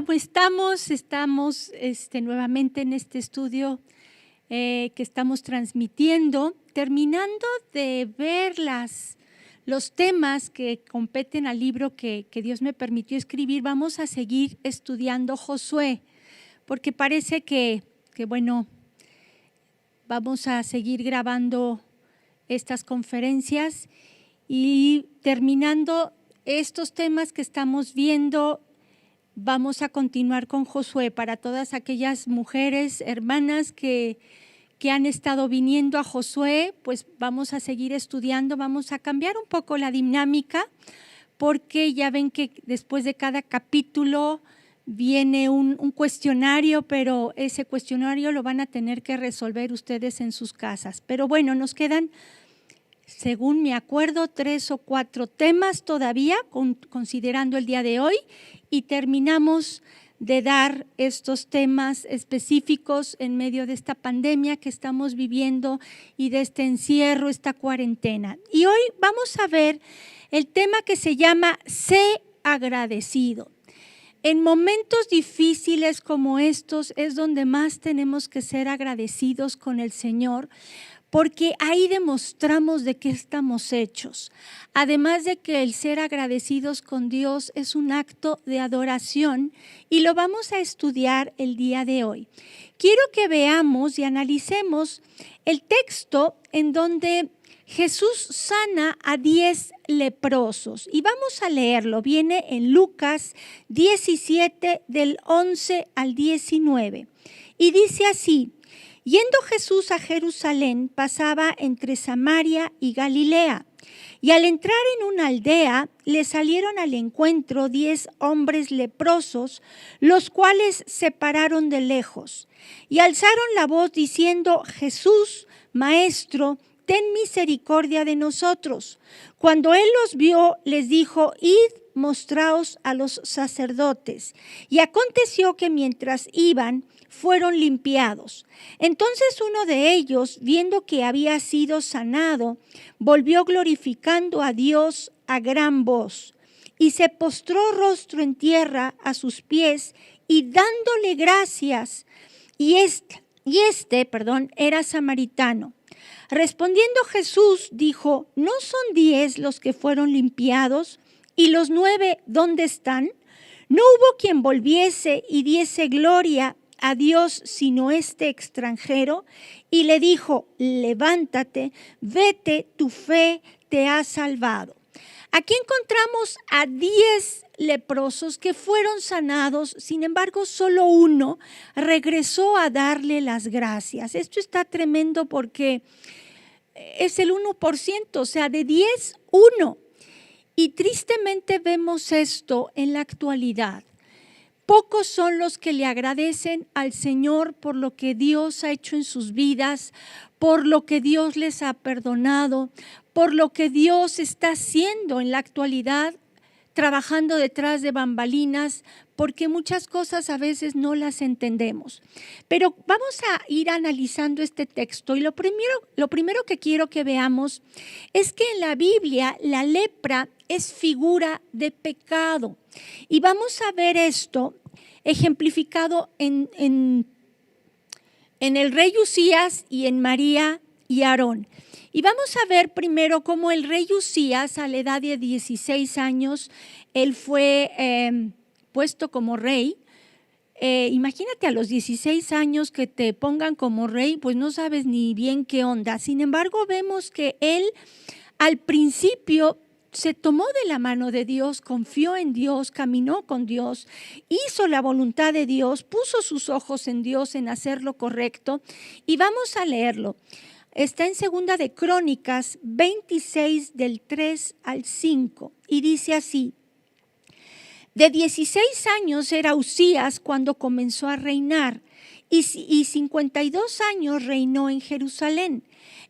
¿cómo estamos? Estamos nuevamente en este estudio que estamos transmitiendo, terminando de ver los temas que competen al libro que Dios me permitió escribir. Vamos a seguir estudiando Josué, porque parece que bueno, vamos a seguir grabando estas conferencias y terminando estos temas que estamos viendo. Vamos a continuar con Josué para todas aquellas mujeres, hermanas que han estado viniendo a Josué. Pues vamos a seguir estudiando, vamos a cambiar un poco la dinámica, porque ya ven que después de cada capítulo viene un cuestionario, pero ese cuestionario lo van a tener que resolver ustedes en sus casas. Pero bueno, nos quedan, según me acuerdo, 3 o 4 temas todavía, considerando el día de hoy, y terminamos de dar estos temas específicos en medio de esta pandemia que estamos viviendo y de este encierro, esta cuarentena. Y hoy vamos a ver el tema que se llama Sé agradecido. En momentos difíciles como estos es donde más tenemos que ser agradecidos con el Señor, porque ahí demostramos de qué estamos hechos. Además de que el ser agradecidos con Dios es un acto de adoración, y lo vamos a estudiar el día de hoy. Quiero que veamos y analicemos el texto en donde Jesús sana a 10 leprosos, y vamos a leerlo. Viene en Lucas 17 del 11 al 19 y dice así: Yendo Jesús a Jerusalén, pasaba entre Samaria y Galilea, y al entrar en una aldea, le salieron al encuentro 10 hombres leprosos, los cuales se pararon de lejos, y alzaron la voz diciendo: Jesús, Maestro, ten misericordia de nosotros. Cuando él los vio, les dijo: Id, mostraos a los sacerdotes. Y aconteció que mientras iban, fueron limpiados. Entonces uno de ellos, viendo que había sido sanado, volvió glorificando a Dios a gran voz, y se postró rostro en tierra a sus pies, y dándole gracias. Y este era samaritano. Respondiendo Jesús dijo: ¿No son 10 los que fueron limpiados? ¿Y los 9 dónde están? No hubo quien volviese y diese gloria a Dios sino este extranjero. Y le dijo: levántate, vete, tu fe te ha salvado. Aquí encontramos a 10 leprosos que fueron sanados. Sin embargo, solo uno regresó a darle las gracias. Esto está tremendo porque es el 1%, o sea, de 10, 1. Y tristemente vemos esto en la actualidad. Pocos son los que le agradecen al Señor por lo que Dios ha hecho en sus vidas, por lo que Dios les ha perdonado, por lo que Dios está haciendo en la actualidad, trabajando detrás de bambalinas, porque muchas cosas a veces no las entendemos. Pero vamos a ir analizando este texto, y lo primero que quiero que veamos es que en la Biblia la lepra es figura de pecado. Y vamos a ver esto ejemplificado en el rey Usías y en María y Aarón. Y vamos a ver primero cómo el rey Usías, a la edad de 16 años, él fue puesto como rey. Imagínate a los 16 años que te pongan como rey, pues no sabes ni bien qué onda. Sin embargo, vemos que él al principio se tomó de la mano de Dios, confió en Dios, caminó con Dios, hizo la voluntad de Dios, puso sus ojos en Dios, en hacer lo correcto. Y vamos a leerlo. Está en 2 de Crónicas 26 del 3 al 5 y dice así: De 16 años era Usías cuando comenzó a reinar, y 52 años reinó en Jerusalén.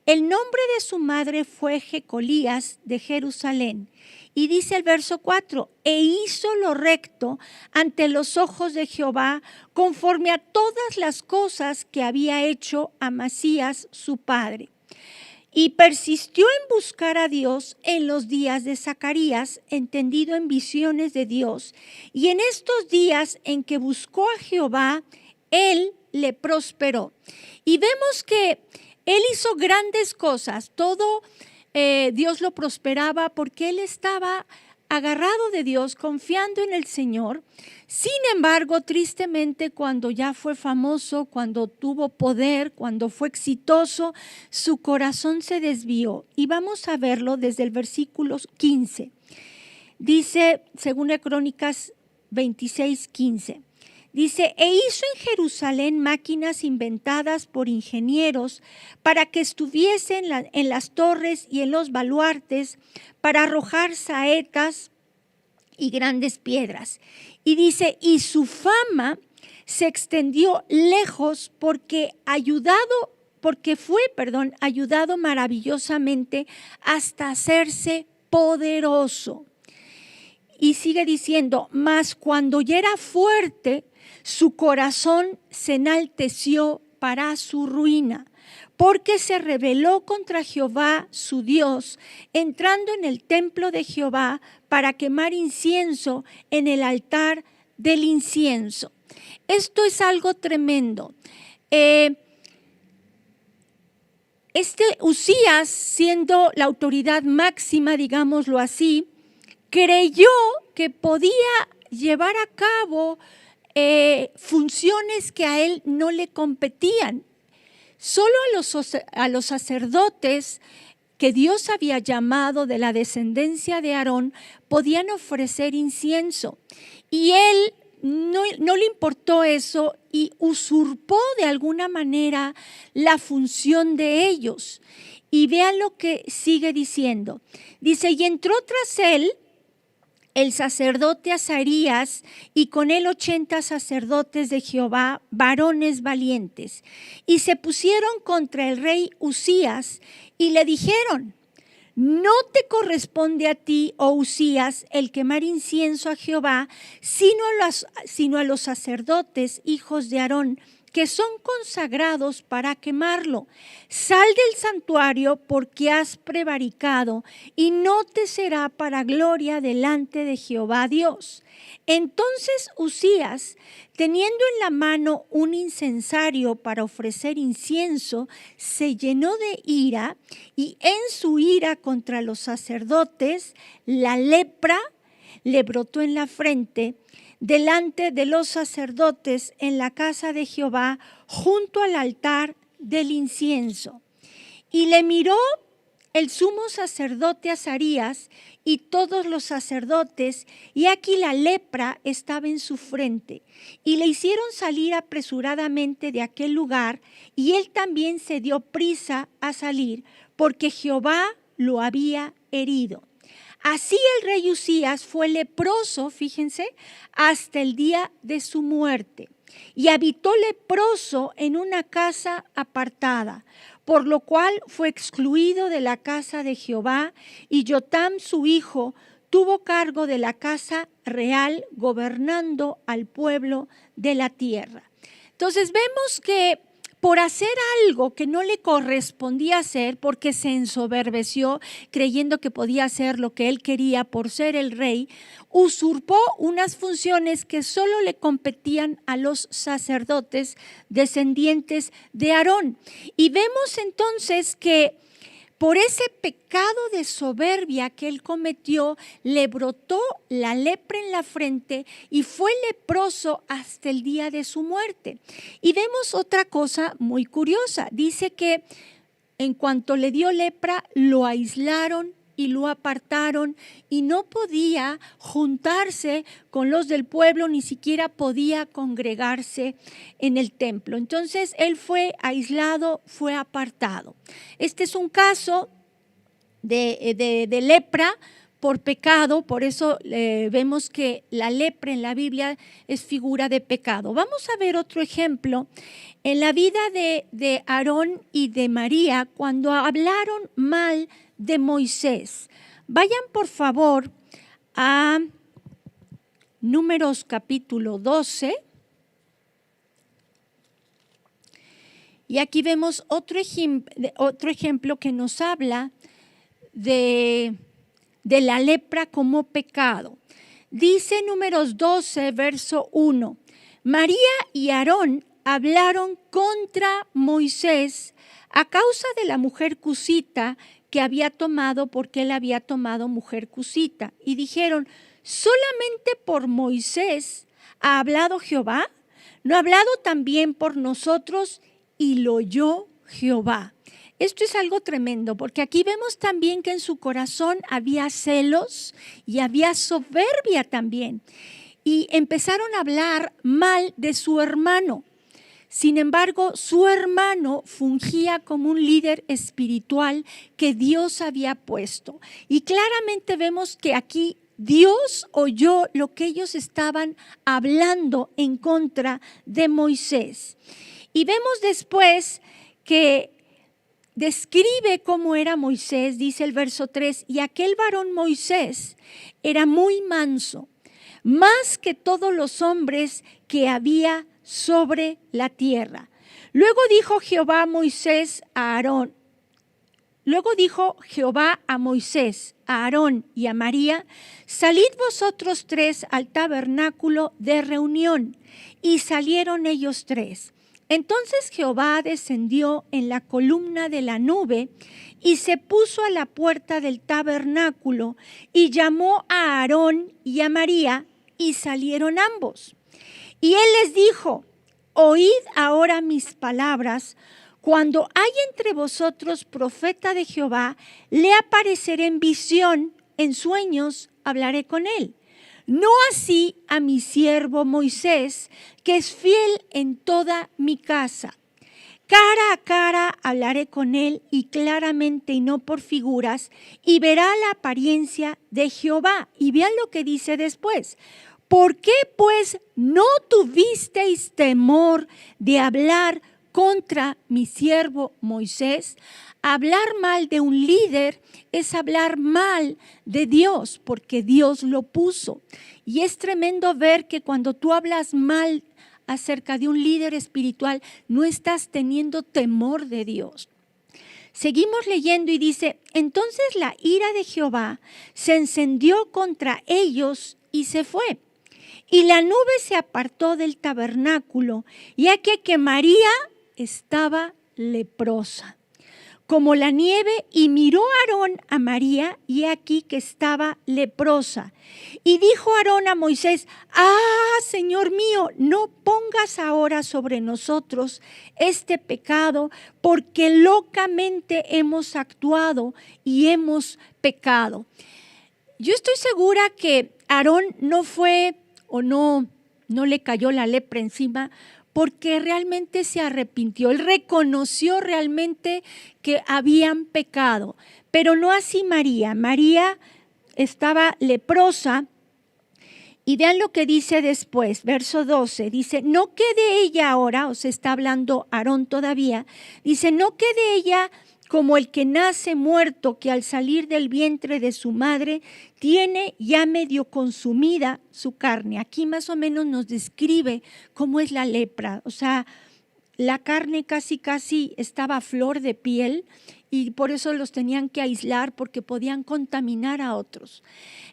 El nombre de su madre fue Jecolías de Jerusalén. Y dice el verso 4: E hizo lo recto ante los ojos de Jehová, conforme a todas las cosas que había hecho Amasías su padre. Y persistió en buscar a Dios en los días de Zacarías, entendido en visiones de Dios. Y en estos días en que buscó a Jehová, él le prosperó. Y vemos que él hizo grandes cosas. Todo Dios lo prosperaba porque él estaba agarrado de Dios, confiando en el Señor. Sin embargo, tristemente, cuando ya fue famoso, cuando tuvo poder, cuando fue exitoso, su corazón se desvió. Y vamos a verlo desde el versículo 15. Dice, según Crónicas 26:15. Dice, e hizo en Jerusalén máquinas inventadas por ingenieros para que estuviesen en las torres y en los baluartes para arrojar saetas y grandes piedras. Y dice, y su fama se extendió lejos porque fue ayudado maravillosamente hasta hacerse poderoso. Y sigue diciendo, mas cuando ya era fuerte, su corazón se enalteció para su ruina, porque se rebeló contra Jehová su Dios, entrando en el templo de Jehová para quemar incienso en el altar del incienso. Esto es algo tremendo. Uzías, siendo la autoridad máxima, digámoslo así, creyó que podía llevar a cabo funciones que a él no le competían. Solo a los sacerdotes que Dios había llamado de la descendencia de Aarón podían ofrecer incienso. Y él no le importó eso y usurpó de alguna manera la función de ellos. Y vean lo que sigue diciendo. Dice, y entró tras él el sacerdote Azarías, y con él 80 sacerdotes de Jehová, varones valientes, y se pusieron contra el rey Uzías, y le dijeron, no te corresponde a ti, oh Uzías, el quemar incienso a Jehová, sino a los sacerdotes, hijos de Aarón, que son consagrados para quemarlo. Sal del santuario porque has prevaricado y no te será para gloria delante de Jehová Dios. Entonces Uzías, teniendo en la mano un incensario para ofrecer incienso, se llenó de ira y en su ira contra los sacerdotes, la lepra le brotó en la frente delante de los sacerdotes en la casa de Jehová, junto al altar del incienso. Y le miró el sumo sacerdote Azarías y todos los sacerdotes, y aquí la lepra estaba en su frente. Y le hicieron salir apresuradamente de aquel lugar, y él también se dio prisa a salir, porque Jehová lo había herido. Así el rey Uzías fue leproso, fíjense, hasta el día de su muerte. Y habitó leproso en una casa apartada, por lo cual fue excluido de la casa de Jehová, y Jotam su hijo tuvo cargo de la casa real, gobernando al pueblo de la tierra. Entonces vemos que por hacer algo que no le correspondía hacer, porque se ensoberbeció creyendo que podía hacer lo que él quería por ser el rey, usurpó unas funciones que solo le competían a los sacerdotes descendientes de Aarón. Y vemos entonces que por ese pecado de soberbia que él cometió, le brotó la lepra en la frente y fue leproso hasta el día de su muerte. Y vemos otra cosa muy curiosa. Dice que en cuanto le dio lepra, lo aislaron y lo apartaron y no podía juntarse con los del pueblo, ni siquiera podía congregarse en el templo. Entonces él fue aislado, fue apartado. Este es un caso de lepra por pecado, por eso vemos que la lepra en la Biblia es figura de pecado. Vamos a ver otro ejemplo en la vida de Aarón y de María cuando hablaron mal de Moisés. Vayan por favor a Números capítulo 12 Y aquí vemos otro ejemplo que nos habla de la lepra como pecado. Dice Números 12, verso 1. María y Aarón hablaron contra Moisés a causa de la mujer cusita que había tomado, porque él había tomado mujer cusita. Y dijeron, ¿solamente por Moisés ha hablado Jehová? ¿No ha hablado también por nosotros? Y lo oyó Jehová. Esto es algo tremendo, porque aquí vemos también que en su corazón había celos y había soberbia también. Y empezaron a hablar mal de su hermano. Sin embargo, su hermano fungía como un líder espiritual que Dios había puesto. Y claramente vemos que aquí Dios oyó lo que ellos estaban hablando en contra de Moisés. Y vemos después que describe cómo era Moisés, dice el verso 3, y aquel varón Moisés era muy manso, más que todos los hombres que había sobre la tierra. Luego dijo Jehová a Moisés a Aarón, luego dijo Jehová a Moisés, a Aarón y a María, salid vosotros tres al tabernáculo de reunión. Y salieron ellos tres. Entonces Jehová descendió en la columna de la nube y se puso a la puerta del tabernáculo y llamó a Aarón y a María y salieron ambos. Y él les dijo, oíd ahora mis palabras. Cuando hay entre vosotros profeta de Jehová, le apareceré en visión, en sueños hablaré con él. No así a mi siervo Moisés, que es fiel en toda mi casa. Cara a cara hablaré con él y claramente y no por figuras, y verá la apariencia de Jehová. Y vean lo que dice después. ¿Por qué pues no tuvisteis temor de hablar contra mi siervo Moisés? Hablar mal de un líder es hablar mal de Dios, porque Dios lo puso. Y es tremendo ver que cuando tú hablas mal acerca de un líder espiritual, no estás teniendo temor de Dios. Seguimos leyendo y dice, entonces la ira de Jehová se encendió contra ellos y se fue. Y la nube se apartó del tabernáculo, y aquí que María estaba leprosa, como la nieve, y miró Aarón a María, y aquí que estaba leprosa. Y dijo Aarón a Moisés, Señor mío, no pongas ahora sobre nosotros este pecado, porque locamente hemos actuado y hemos pecado. Yo estoy segura que Aarón no fue o no le cayó la lepra encima, porque realmente se arrepintió. Él reconoció realmente que habían pecado, pero no así María. María estaba leprosa. Y vean lo que dice después, verso 12, dice, no quede ella ahora, o se está hablando Aarón todavía, dice, no quede ella como el que nace muerto, que al salir del vientre de su madre tiene ya medio consumida su carne. Aquí más o menos nos describe cómo es la lepra, o sea, la carne casi estaba a flor de piel y por eso los tenían que aislar porque podían contaminar a otros.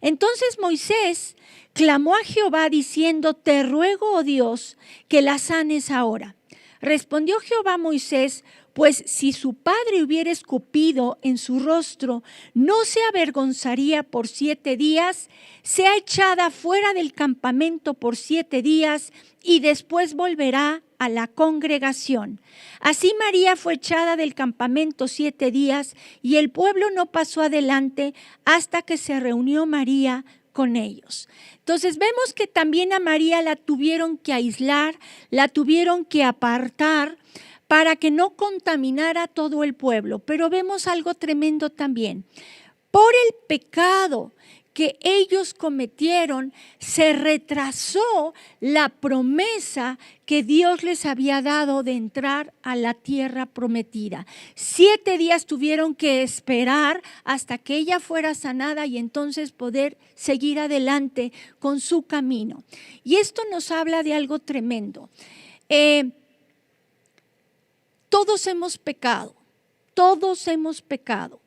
Entonces Moisés clamó a Jehová diciendo, te ruego, oh Dios, que la sanes ahora. Respondió Jehová a Moisés, pues si su padre hubiera escupido en su rostro, no se avergonzaría por 7 días, sea echada fuera del campamento por 7 días y después volverá a la congregación. Así María fue echada del campamento 7 días y el pueblo no pasó adelante hasta que se reunió María con ellos. Entonces vemos que también a María la tuvieron que aislar, la tuvieron que apartar para que no contaminara todo el pueblo. Pero vemos algo tremendo también. Por el pecado que ellos cometieron, se retrasó la promesa que Dios les había dado de entrar a la tierra prometida. 7 días tuvieron que esperar hasta que ella fuera sanada y entonces poder seguir adelante con su camino. Y esto nos habla de algo tremendo. todos hemos pecado, todos hemos pecado.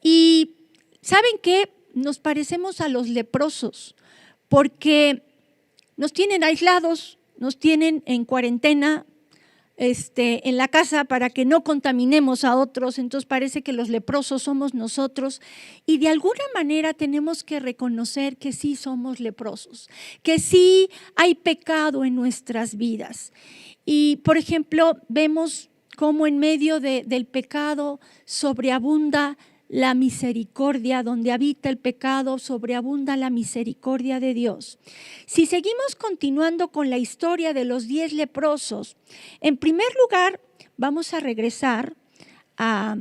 Y ¿saben qué? Nos parecemos a los leprosos, porque nos tienen aislados, nos tienen en cuarentena, en la casa para que no contaminemos a otros. Entonces parece que los leprosos somos nosotros, y de alguna manera tenemos que reconocer que sí somos leprosos, que sí hay pecado en nuestras vidas. Y por ejemplo, vemos cómo en medio del pecado sobreabunda la misericordia. Donde habita el pecado, sobreabunda la misericordia de Dios. Si seguimos continuando con la historia de los 10 leprosos, en primer lugar vamos a regresar a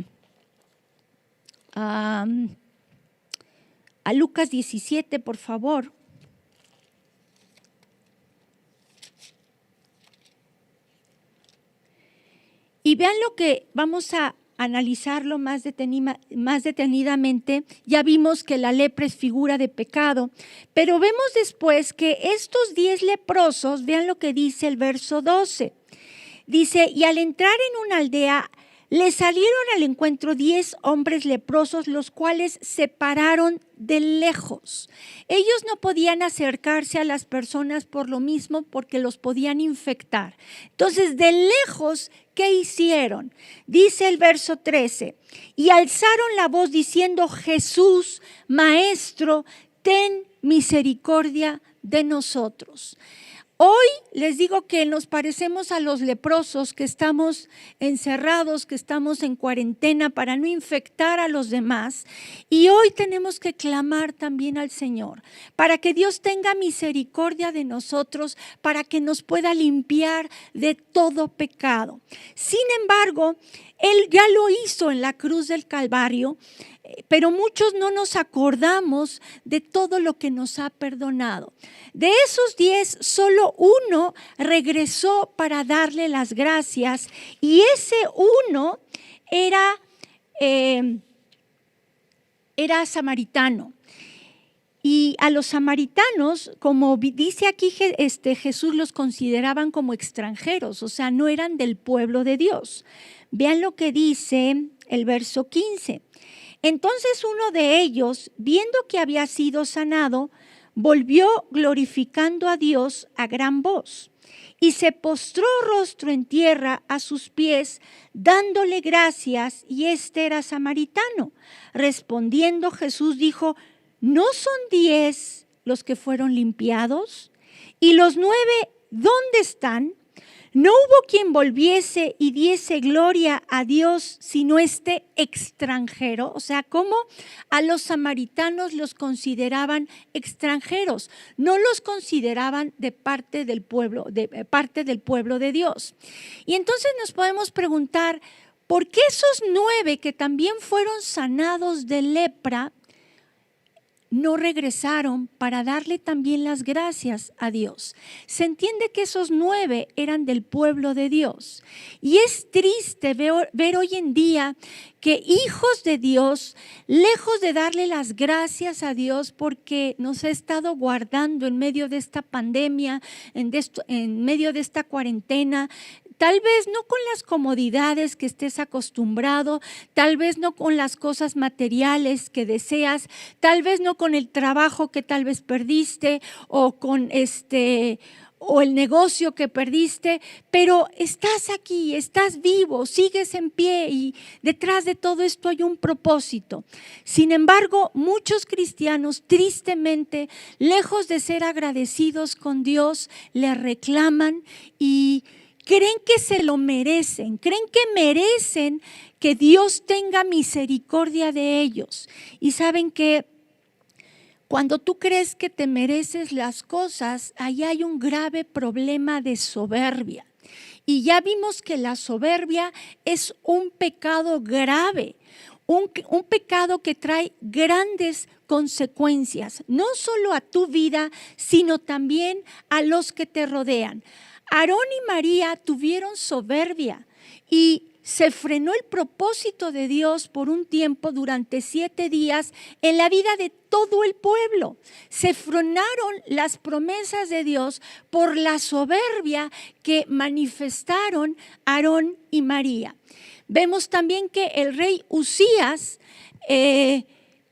Lucas 17, por favor. Y vean lo que vamos a analizarlo más detenidamente. Ya vimos que la lepra es figura de pecado, pero vemos después que estos 10 leprosos, vean lo que dice el verso 12. Dice, y al entrar en una aldea, le salieron al encuentro 10 hombres leprosos, los cuales se pararon de lejos. Ellos no podían acercarse a las personas por lo mismo, porque los podían infectar. Entonces, de lejos, ¿qué hicieron? Dice el verso 13, y alzaron la voz diciendo, Jesús, Maestro, ten misericordia de nosotros. Hoy les digo que nos parecemos a los leprosos, que estamos encerrados, que estamos en cuarentena para no infectar a los demás. Y hoy tenemos que clamar también al Señor para que Dios tenga misericordia de nosotros, para que nos pueda limpiar de todo pecado. Sin embargo, Él ya lo hizo en la cruz del Calvario, pero muchos no nos acordamos de todo lo que nos ha perdonado. De esos 10, solo uno regresó para darle las gracias, y ese uno era samaritano. Y a los samaritanos, como dice aquí, Jesús los consideraban como extranjeros, o sea, no eran del pueblo de Dios. Vean lo que dice el verso 15. Entonces uno de ellos, viendo que había sido sanado, volvió glorificando a Dios a gran voz, y se postró rostro en tierra a sus pies, dándole gracias, y este era samaritano. Respondiendo Jesús dijo, ¿no son 10 los que fueron limpiados? ¿Y los 9 dónde están? No hubo quien volviese y diese gloria a Dios sino este extranjero. O sea, ¿cómo a los samaritanos los consideraban extranjeros? No los consideraban de parte del pueblo de Dios. Y entonces nos podemos preguntar, ¿por qué esos 9 que también fueron sanados de lepra no regresaron para darle también las gracias a Dios? Se entiende que esos 9 eran del pueblo de Dios. Y es triste ver hoy en día que hijos de Dios, lejos de darle las gracias a Dios porque nos ha estado guardando en medio de esta pandemia, en medio de esta cuarentena, tal vez no con las comodidades que estés acostumbrado, tal vez no con las cosas materiales que deseas, tal vez no con el trabajo que tal vez perdiste, o con o el negocio que perdiste, pero estás aquí, estás vivo, sigues en pie, y detrás de todo esto hay un propósito. Sin embargo, muchos cristianos, tristemente, lejos de ser agradecidos con Dios, le reclaman y creen que se lo merecen, creen que merecen que Dios tenga misericordia de ellos. Y saben que cuando tú crees que te mereces las cosas, ahí hay un grave problema de soberbia. Y ya vimos que la soberbia es un pecado grave, un pecado que trae grandes consecuencias, no solo a tu vida, sino también a los que te rodean. Aarón y María tuvieron soberbia, y se frenó el propósito de Dios por un tiempo durante 7 días en la vida de todo el pueblo. Se frenaron las promesas de Dios por la soberbia que manifestaron Aarón y María. Vemos también que el rey Usías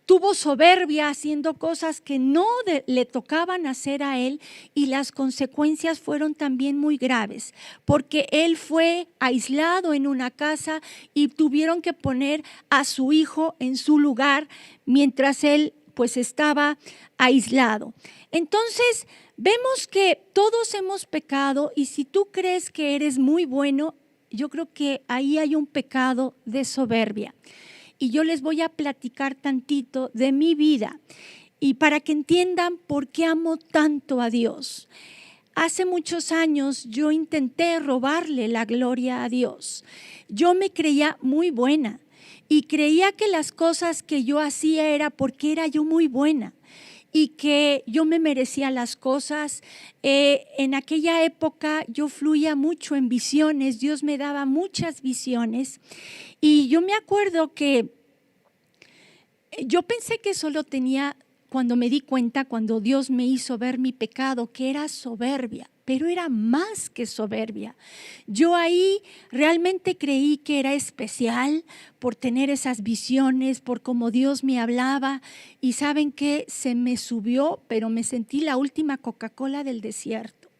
tuvo soberbia haciendo cosas que no le tocaban hacer a él, y las consecuencias fueron también muy graves, porque él fue aislado en una casa y tuvieron que poner a su hijo en su lugar mientras él pues estaba aislado. Entonces vemos que todos hemos pecado, y si tú crees que eres muy bueno, yo creo que ahí hay un pecado de soberbia. Y yo les voy a platicar tantito de mi vida, y para que entiendan por qué amo tanto a Dios. Hace muchos años yo intenté robarle la gloria a Dios. Yo me creía muy buena y creía que las cosas que yo hacía era porque era yo muy buena y que yo me merecía las cosas. En aquella época yo fluía mucho en visiones, Dios me daba muchas visiones, y yo me acuerdo que yo pensé que solo tenía, cuando me di cuenta, cuando Dios me hizo ver mi pecado, que era soberbia, pero era más que soberbia. Yo ahí realmente creí que era especial por tener esas visiones, por cómo Dios me hablaba, y ¿saben qué? Se me subió, pero me sentí la última Coca-Cola del desierto.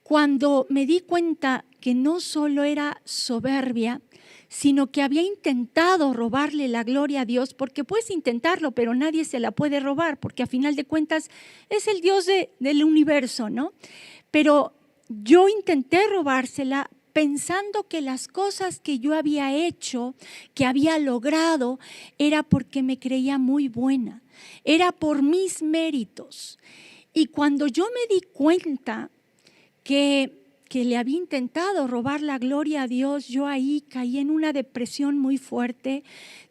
Cuando me di cuenta que no solo era soberbia, sino que había intentado robarle la gloria a Dios, porque puedes intentarlo, pero nadie se la puede robar, porque a final de cuentas es el Dios del universo, ¿no? Pero yo intenté robársela pensando que las cosas que yo había hecho, que había logrado, era porque me creía muy buena, era por mis méritos. Y cuando yo me di cuenta que le había intentado robar la gloria a Dios, yo ahí caí en una depresión muy fuerte.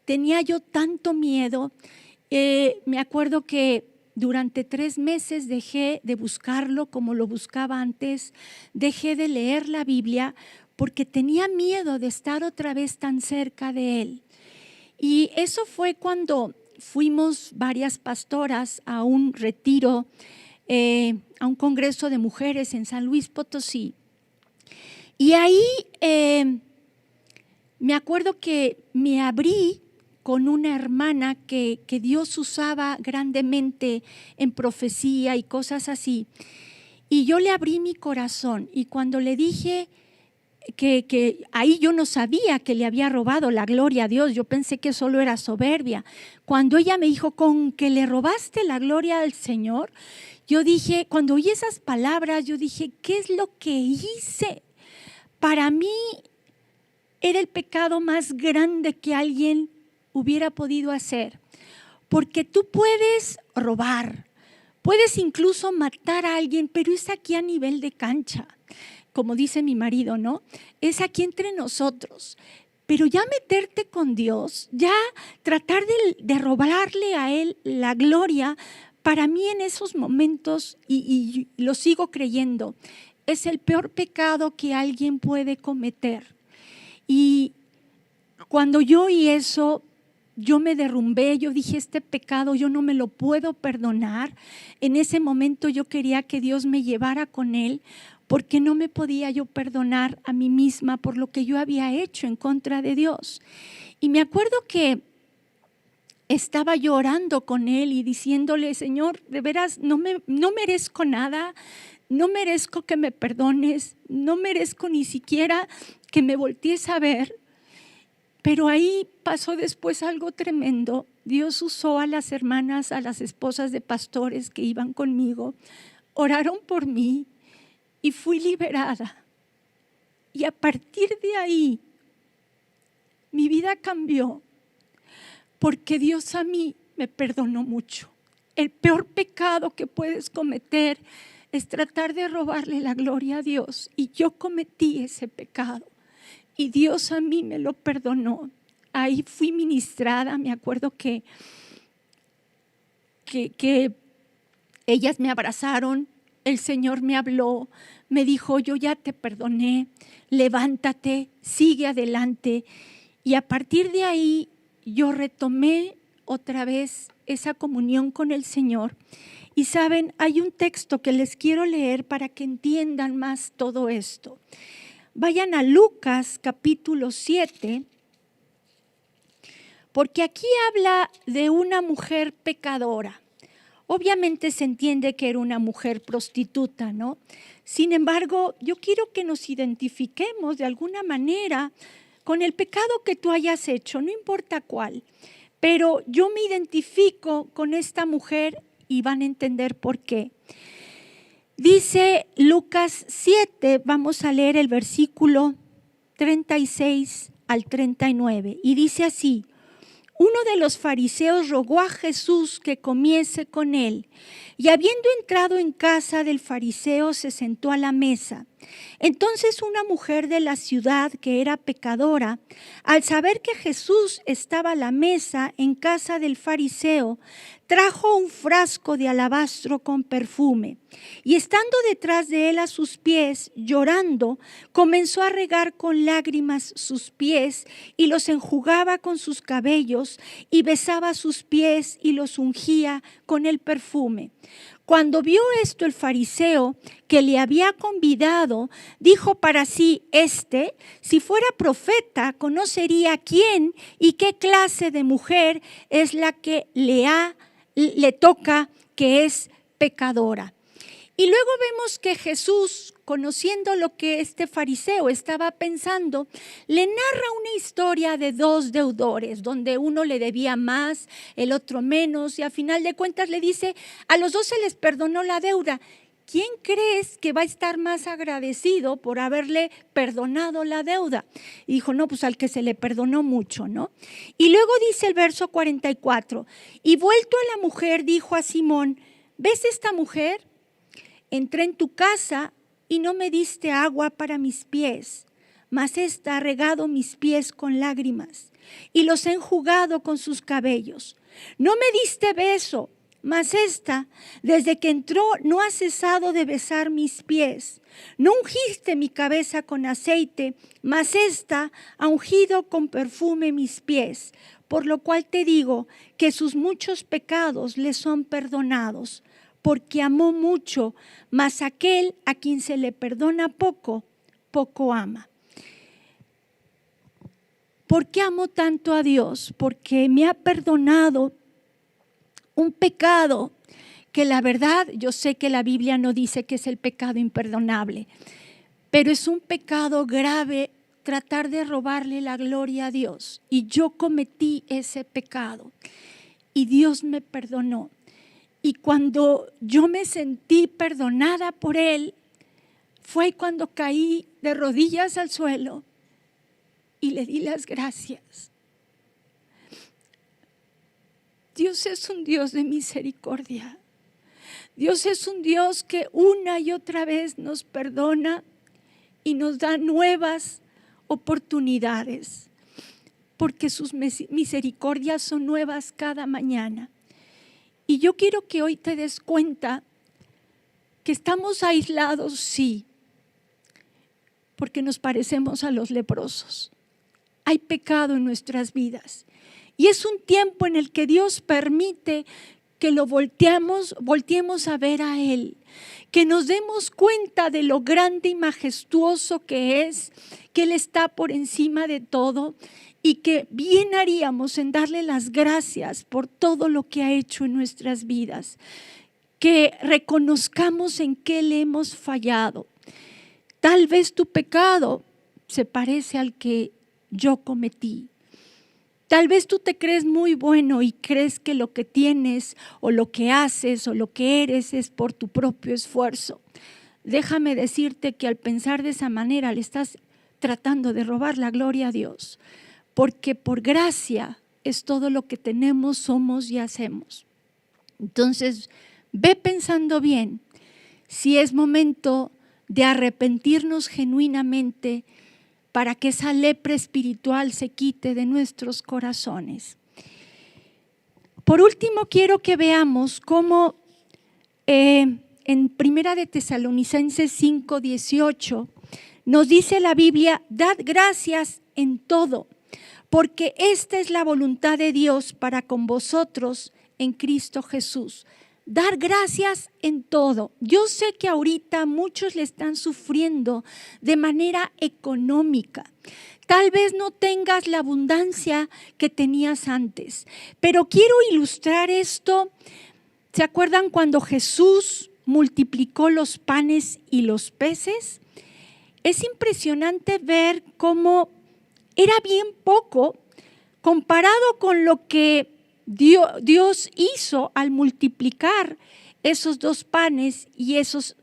Tenía yo tanto miedo. Me acuerdo que durante 3 meses dejé de buscarlo como lo buscaba antes, dejé de leer la Biblia porque tenía miedo de estar otra vez tan cerca de Él. Y eso fue cuando fuimos varias pastoras a un retiro, a un congreso de mujeres en San Luis Potosí. Y ahí me acuerdo que me abrí con una hermana que Dios usaba grandemente en profecía y cosas así. Y yo le abrí mi corazón, y cuando le dije que ahí yo no sabía que le había robado la gloria a Dios, yo pensé que solo era soberbia. Cuando ella me dijo, ¿con que le robaste la gloria al Señor? Yo dije, cuando oí esas palabras, yo dije, ¿qué es lo que hice? Para mí era el pecado más grande que alguien hubiera podido hacer, porque tú puedes robar, puedes incluso matar a alguien, pero es aquí a nivel de cancha, como dice mi marido, ¿no? Es aquí entre nosotros. Pero ya meterte con Dios, ya tratar de robarle a Él la gloria, para mí en esos momentos, y lo sigo creyendo, es el peor pecado que alguien puede cometer. Y cuando yo oí eso, yo me derrumbé, yo dije, este pecado yo no me lo puedo perdonar. En ese momento yo quería que Dios me llevara con Él, porque no me podía yo perdonar a mí misma por lo que yo había hecho en contra de Dios. Y me acuerdo que estaba llorando con Él y diciéndole, Señor, de veras no merezco nada, no merezco que me perdones, no merezco ni siquiera que me voltees a ver. Pero ahí pasó después algo tremendo. Dios usó a las hermanas, a las esposas de pastores que iban conmigo, oraron por mí y fui liberada. Y a partir de ahí, mi vida cambió, porque Dios a mí me perdonó mucho. El peor pecado que puedes cometer es tratar de robarle la gloria a Dios, y yo cometí ese pecado y Dios a mí me lo perdonó. Ahí fui ministrada. Me acuerdo que ellas me abrazaron el Señor me habló, me dijo, yo ya te perdoné, levántate, sigue adelante. Y a partir de ahí yo retomé otra vez esa comunión con el Señor. Y saben, hay un texto que les quiero leer para que entiendan más todo esto. Vayan a Lucas capítulo 7, porque aquí habla de una mujer pecadora. Obviamente se entiende que era una mujer prostituta, ¿no? Sin embargo, yo quiero que nos identifiquemos de alguna manera con el pecado que tú hayas hecho, no importa cuál. Pero yo me identifico con esta mujer y van a entender por qué. Dice Lucas 7, vamos a leer el versículo 36 al 39. Y dice así: uno de los fariseos rogó a Jesús que comiese con él, y habiendo entrado en casa del fariseo se sentó a la mesa. Entonces una mujer de la ciudad que era pecadora, al saber que Jesús estaba a la mesa en casa del fariseo, trajo un frasco de alabastro con perfume, y estando detrás de él a sus pies, llorando, comenzó a regar con lágrimas sus pies y los enjugaba con sus cabellos y besaba sus pies y los ungía con el perfume. Cuando vio esto el fariseo que le había convidado, dijo para sí: si fuera profeta, conocería quién y qué clase de mujer es la que le toca, que es pecadora. Y luego vemos que Jesús, conociendo lo que este fariseo estaba pensando, le narra una historia de dos deudores, donde uno le debía más, el otro menos, y a final de cuentas le dice, a los dos se les perdonó la deuda. ¿Quién crees que va a estar más agradecido por haberle perdonado la deuda? Y dijo, no, pues al que se le perdonó mucho, ¿no? Y luego dice el verso 44, y vuelto a la mujer dijo a Simón, ¿ves esta mujer? Entré en tu casa y no me diste agua para mis pies, mas ésta ha regado mis pies con lágrimas y los he enjugado con sus cabellos. No me diste beso, mas ésta, desde que entró, no ha cesado de besar mis pies. No ungiste mi cabeza con aceite, mas ésta ha ungido con perfume mis pies. Por lo cual te digo que sus muchos pecados le son perdonados, porque amó mucho, mas aquel a quien se le perdona poco, poco ama. ¿Por qué amo tanto a Dios? Porque me ha perdonado un pecado que la verdad, yo sé que la Biblia no dice que es el pecado imperdonable, pero es un pecado grave tratar de robarle la gloria a Dios. Y yo cometí ese pecado y Dios me perdonó. Y cuando yo me sentí perdonada por Él, fue cuando caí de rodillas al suelo y le di las gracias. Dios es un Dios de misericordia. Dios es un Dios que una y otra vez nos perdona y nos da nuevas oportunidades, porque sus misericordias son nuevas cada mañana. Y yo quiero que hoy te des cuenta que estamos aislados, sí, porque nos parecemos a los leprosos. Hay pecado en nuestras vidas. Y es un tiempo en el que Dios permite que lo volteemos a ver a Él, que nos demos cuenta de lo grande y majestuoso que es, que Él está por encima de todo y que bien haríamos en darle las gracias por todo lo que ha hecho en nuestras vidas, que reconozcamos en qué le hemos fallado. Tal vez tu pecado se parece al que yo cometí. Tal vez tú te crees muy bueno y crees que lo que tienes o lo que haces o lo que eres es por tu propio esfuerzo. Déjame decirte que al pensar de esa manera le estás tratando de robar la gloria a Dios, porque por gracia es todo lo que tenemos, somos y hacemos. Entonces, ve pensando bien si es momento de arrepentirnos genuinamente para que esa lepra espiritual se quite de nuestros corazones. Por último, quiero que veamos cómo en Primera de Tesalonicenses 5:18, nos dice la Biblia: dad gracias en todo, porque esta es la voluntad de Dios para con vosotros en Cristo Jesús. Dar gracias en todo. Yo sé que ahorita muchos le están sufriendo de manera económica. Tal vez no tengas la abundancia que tenías antes, pero quiero ilustrar esto. ¿Se acuerdan cuando Jesús multiplicó los panes y los peces? Es impresionante ver cómo era bien poco comparado con lo que Dios hizo al multiplicar esos 2 panes y esos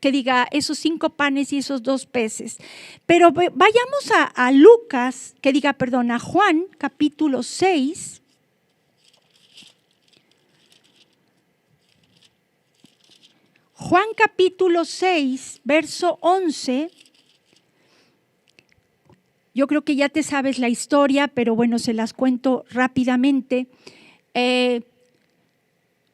5 panes y esos 2 peces. Pero vayamos a a Juan capítulo 6. Juan capítulo 6, verso 11. Yo creo que ya te sabes la historia, pero bueno, se las cuento rápidamente.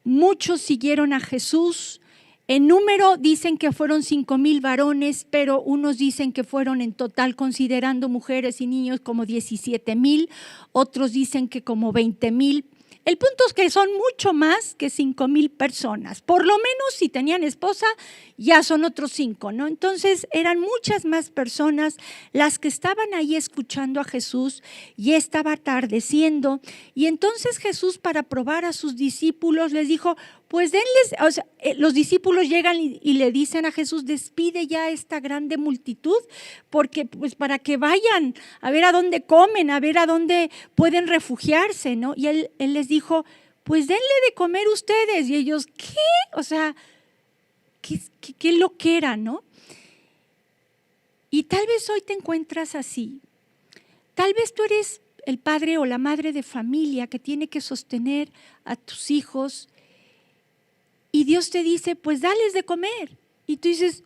Muchos siguieron a Jesús. En número dicen que fueron 5,000 varones, pero unos dicen que fueron en total, considerando mujeres y niños, como 17,000. Otros dicen que como 20,000. El punto es que son mucho más que 5,000 personas. Por lo menos si tenían esposa, ya son otros 5, ¿no? Entonces eran muchas más personas las que estaban ahí escuchando a Jesús. Ya estaba atardeciendo. Y entonces Jesús, para probar a sus discípulos, les dijo: pues denles, los discípulos llegan y le dicen a Jesús: despide ya esta grande multitud, porque pues para que vayan a ver a dónde comen, a ver a dónde pueden refugiarse, ¿no? Y él les dijo: pues denle de comer ustedes. Y ellos: ¿qué? O sea, qué loquera, ¿no? Y tal vez hoy te encuentras así. Tal vez tú eres el padre o la madre de familia que tiene que sostener a tus hijos. Y Dios te dice: pues dales de comer. Y tú dices: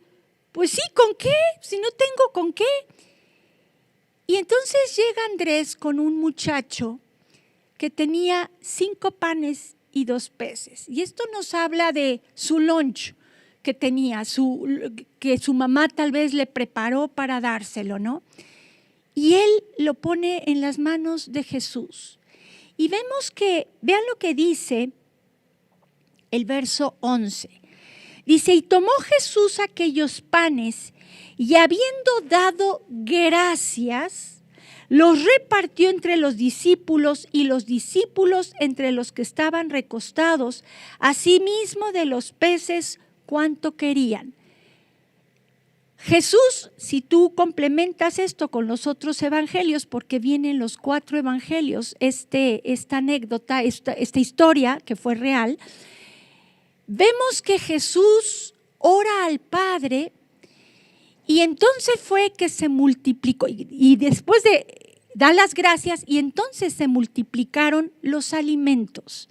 pues sí, ¿con qué? Si no tengo con qué. Y entonces llega Andrés con un muchacho que tenía 5 panes y 2 peces. Y esto nos habla de su lunch que tenía, que su mamá tal vez le preparó para dárselo, ¿no? Y él lo pone en las manos de Jesús. Y vemos que, vean lo que dice el verso 11. Dice: y tomó Jesús aquellos panes y, habiendo dado gracias, los repartió entre los discípulos y los discípulos entre los que estaban recostados, asimismo de los peces cuanto querían. Jesús, si tú complementas esto con los otros evangelios, porque vienen los 4 evangelios, esta anécdota, esta historia que fue real, vemos que Jesús ora al Padre y entonces fue que se multiplicó, y después da las gracias, y entonces se multiplicaron los alimentos.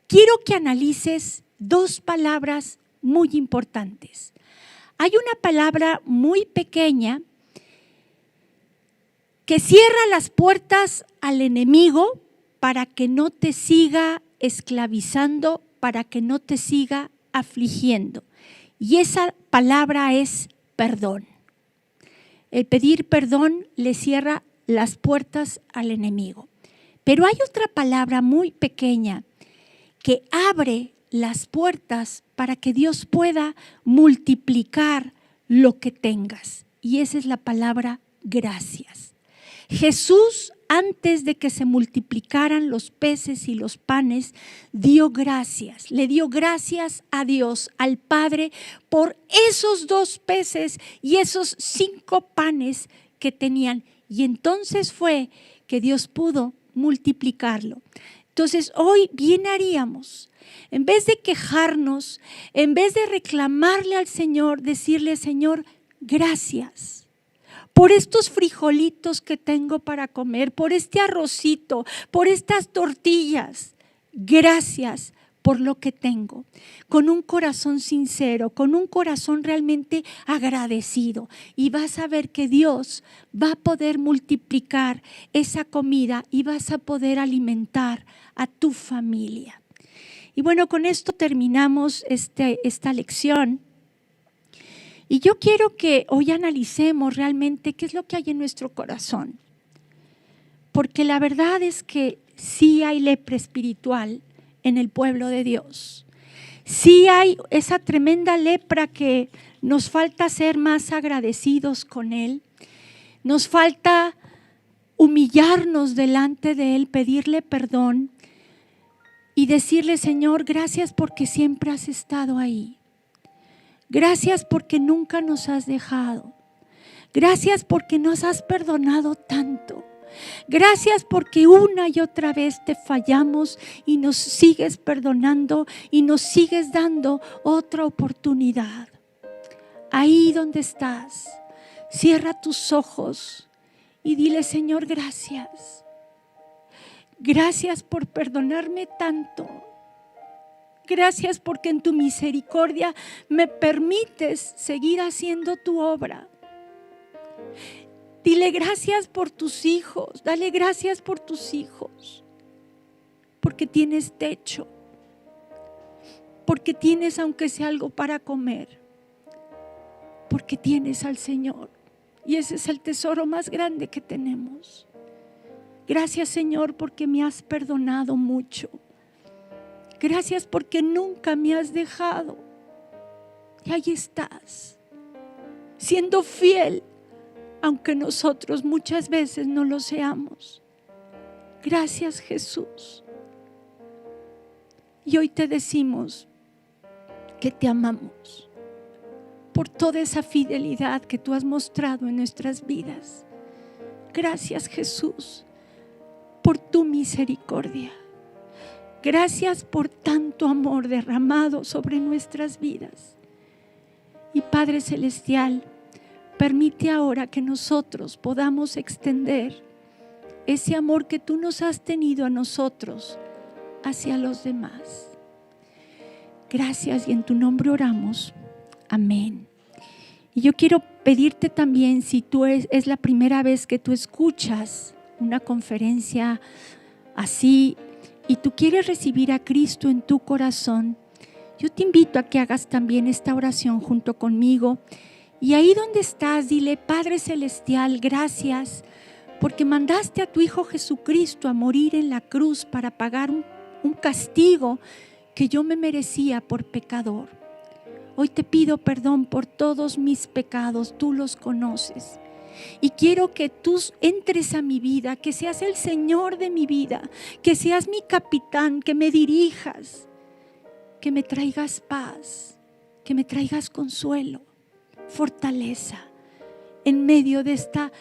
Quiero que analices 2 palabras muy importantes. Hay una palabra muy pequeña que cierra las puertas al enemigo para que no te siga esclavizando, para que no te siga afligiendo. Y esa palabra es perdón. El pedir perdón le cierra las puertas al enemigo. Pero hay otra palabra muy pequeña que abre las puertas para que Dios pueda multiplicar lo que tengas. Y esa es la palabra gracias. Jesús, antes de que se multiplicaran los peces y los panes, dio gracias. Le dio gracias a Dios, al Padre, por esos 2 peces y esos 5 panes que tenían. Y entonces fue que Dios pudo multiplicarlo. Entonces hoy bien haríamos, en vez de quejarnos, en vez de reclamarle al Señor, decirle: Señor, gracias por estos frijolitos que tengo para comer, por este arrocito, por estas tortillas. Gracias por lo que tengo, con un corazón sincero, con un corazón realmente agradecido. Y vas a ver que Dios va a poder multiplicar esa comida y vas a poder alimentar a tu familia. Y bueno, con esto terminamos esta lección. Y yo quiero que hoy analicemos realmente qué es lo que hay en nuestro corazón. Porque la verdad es que sí hay lepra espiritual en el pueblo de Dios. Sí hay esa tremenda lepra que nos falta ser más agradecidos con Él. Nos falta humillarnos delante de Él, pedirle perdón y decirle: Señor, gracias porque siempre has estado ahí. Gracias porque nunca nos has dejado. Gracias porque nos has perdonado tanto. Gracias porque una y otra vez te fallamos y nos sigues perdonando y nos sigues dando otra oportunidad. Ahí donde estás, cierra tus ojos y dile: Señor, gracias. Gracias por perdonarme tanto. Gracias porque en tu misericordia me permites seguir haciendo tu obra. Dile gracias por tus hijos, dale gracias por tus hijos, porque tienes techo, porque tienes aunque sea algo para comer, porque tienes al Señor y ese es el tesoro más grande que tenemos. Gracias, Señor, porque me has perdonado mucho. Gracias porque nunca me has dejado y ahí estás, siendo fiel. Aunque nosotros muchas veces no lo seamos. Gracias, Jesús. Y hoy te decimos que te amamos por toda esa fidelidad que tú has mostrado en nuestras vidas. Gracias, Jesús, por tu misericordia. Gracias por tanto amor derramado sobre nuestras vidas. Y Padre Celestial, permite ahora que nosotros podamos extender ese amor que tú nos has tenido a nosotros hacia los demás. Gracias y en tu nombre oramos. Amén. Y yo quiero pedirte también, si tú es la primera vez que tú escuchas una conferencia así y tú quieres recibir a Cristo en tu corazón, yo te invito a que hagas también esta oración junto conmigo. Y ahí donde estás, dile: Padre Celestial, gracias porque mandaste a tu Hijo Jesucristo a morir en la cruz para pagar un castigo que yo me merecía por pecador. Hoy te pido perdón por todos mis pecados, tú los conoces. Y quiero que tú entres a mi vida, que seas el Señor de mi vida, que seas mi capitán, que me dirijas, que me traigas paz, que me traigas consuelo, fortaleza en medio de esta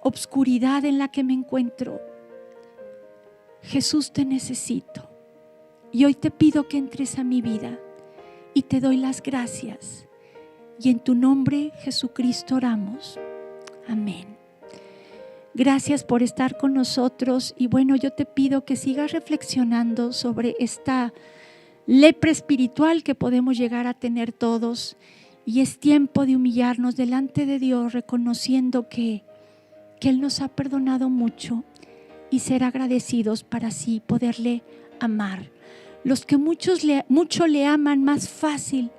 obscuridad en la que me encuentro. Jesús, te necesito y hoy te pido que entres a mi vida y te doy las gracias y en tu nombre, Jesucristo, oramos. Amén. Gracias por estar con nosotros y bueno, yo te pido que sigas reflexionando sobre esta lepra espiritual que podemos llegar a tener todos. Y es tiempo de humillarnos delante de Dios, reconociendo que Él nos ha perdonado mucho y ser agradecidos para así poderle amar. Los que mucho le aman más fácil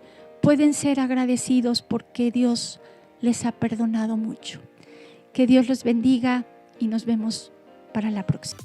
pueden ser agradecidos porque Dios les ha perdonado mucho. Que Dios los bendiga y nos vemos para la próxima.